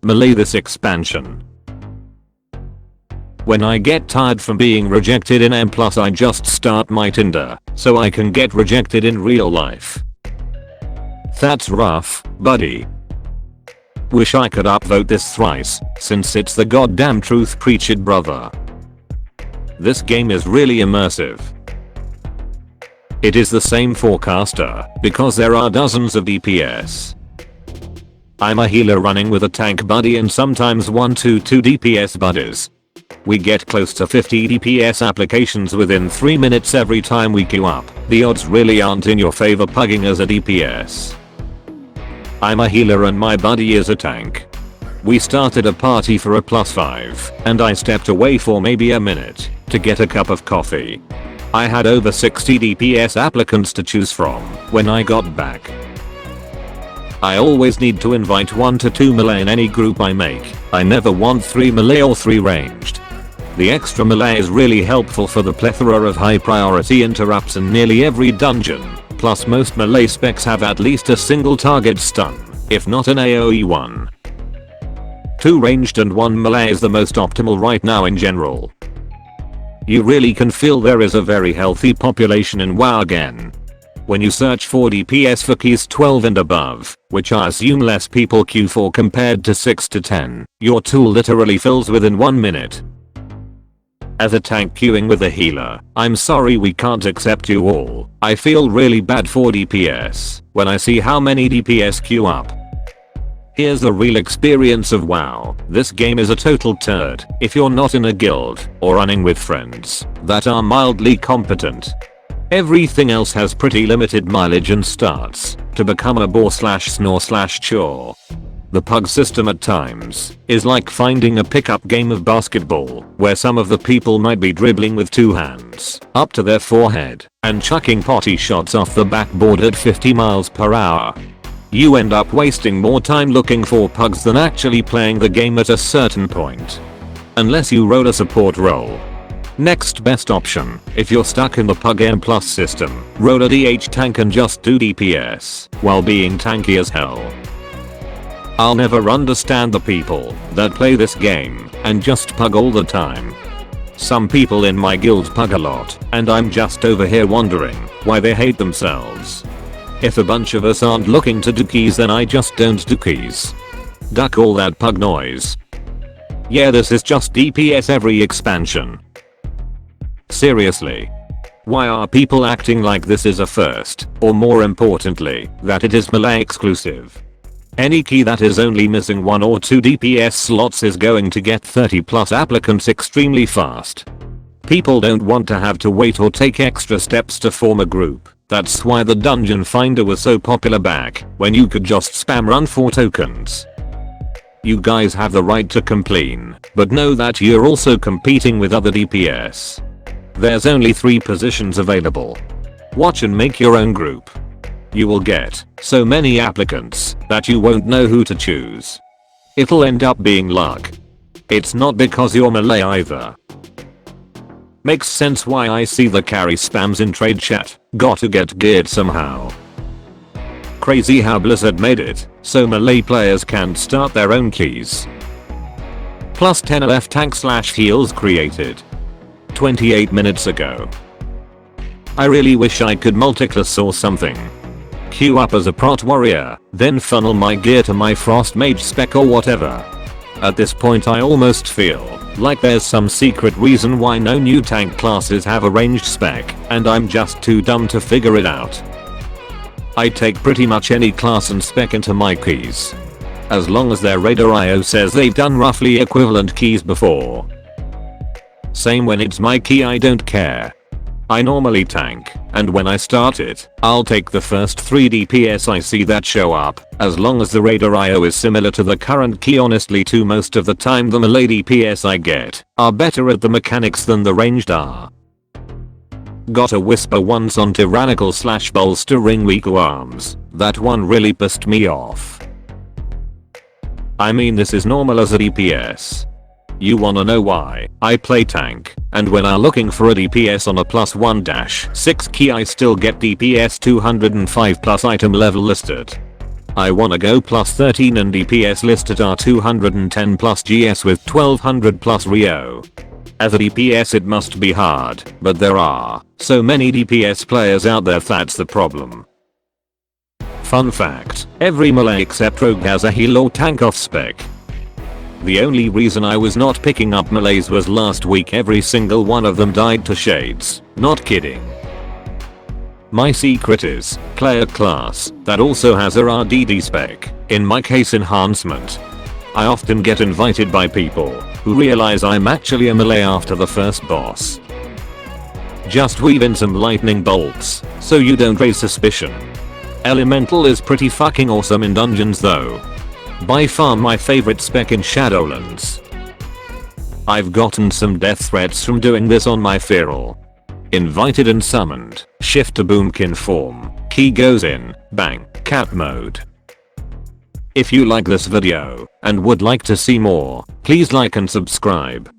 Melee this expansion. When I get tired from being rejected in M+, I just start my Tinder so I can get rejected in real life. That's rough, buddy. Wish I could upvote this thrice, since it's the goddamn truth, preach it brother. This game is really immersive. It is the same for caster, because there are dozens of DPS. I'm a healer running with a tank buddy and sometimes 1 to 2 DPS buddies. We get close to 50 DPS applications within 3 minutes every time we queue up. The odds really aren't in your favor pugging as a DPS. I'm a healer and my buddy is a tank. We started a party for a +5 and I stepped away for maybe a minute to get a cup of coffee. I had over 60 DPS applicants to choose from when I got back. I always need to invite 1 to 2 melee in any group I make. I never want 3 melee or 3 ranged. The extra melee is really helpful for the plethora of high priority interrupts in nearly every dungeon, plus most melee specs have at least a single target stun, if not an AoE one. 2 ranged and 1 melee is the most optimal right now in general. You really can feel there is a very healthy population in WoW again. When you search for DPS for keys 12 and above, which I assume less people queue for compared to 6 to 10, your tool literally fills within 1 minute. As a tank queuing with a healer, I'm sorry we can't accept you all. I feel really bad for DPS when I see how many DPS queue up. Here's the real experience of WoW. This game is a total turd if you're not in a guild or running with friends that are mildly competent. Everything else has pretty limited mileage and starts to become a bore/snore/chore. The pug system at times is like finding a pickup game of basketball where some of the people might be dribbling with 2 hands up to their forehead and chucking potty shots off the backboard at 50 miles per hour. You end up wasting more time looking for pugs than actually playing the game at a certain point. Unless you roll a support role. Next best option, if you're stuck in the pug M+ system, roll a DH tank and just do DPS while being tanky as hell. I'll never understand the people that play this game and just pug all the time. Some people in my guild pug a lot and I'm just over here wondering why they hate themselves. If a bunch of us aren't looking to do keys, then I just don't do keys. Duck all that pug noise. Yeah, this is just DPS every expansion. Seriously. Why are people acting like this is a first, or more importantly, that it is melee exclusive? Any key that is only missing 1 or 2 DPS slots is going to get 30+ applicants extremely fast. People don't want to have to wait or take extra steps to form a group. That's why the dungeon finder was so popular back when you could just spam run for tokens. You guys have the right to complain, but know that you're also competing with other DPS. There's only 3 positions available. Watch and make your own group. You will get so many applicants that you won't know who to choose. It'll end up being luck. It's not because you're melee either. Makes sense why I see the carry spams in trade chat. Gotta get geared somehow. Crazy how Blizzard made it so melee players can't start their own keys. Plus 10 LF tank/heals created 28 minutes ago. I really wish I could multiclass or something. Queue up as a prot warrior, then funnel my gear to my frost mage spec or whatever. At this point I almost feel like there's some secret reason why no new tank classes have a ranged spec and I'm just too dumb to figure it out. I take pretty much any class and spec into my keys. As long as their Raider IO says they've done roughly equivalent keys before. Same when it's my key, I don't care. I normally tank, and when I start it, I'll take the first 3 DPS I see that show up, as long as the Raider IO is similar to the current key. Honestly, too, most of the time the melee DPS I get are better at the mechanics than the ranged are. Got a whisper once on tyrannical/bolstering weak arms. That one really pissed me off. I mean, this is normal as a DPS. You wanna know why? I play tank, and when I'm looking for a DPS on a +1-6 key I still get DPS 205+ item level listed. I wanna go plus 13 and DPS listed are 210 plus GS with 1200 plus Rio. As a DPS it must be hard, but there are so many DPS players out there, that's the problem. Fun fact, every melee except rogue has a heal or tank off spec. The only reason I was not picking up melees was last week every single one of them died to shades, not kidding. My secret is player class that also has a RDD spec, in my case enhancement. I often get invited by people who realize I'm actually a melee after the first boss. Just weave in some lightning bolts so you don't raise suspicion. Elemental is pretty fucking awesome in dungeons though. By far my favorite spec in Shadowlands. I've gotten some death threats from doing this on my feral. Invited and summoned, shift to boomkin form, key goes in, bang, cat mode. If you like this video and would like to see more, please like and subscribe.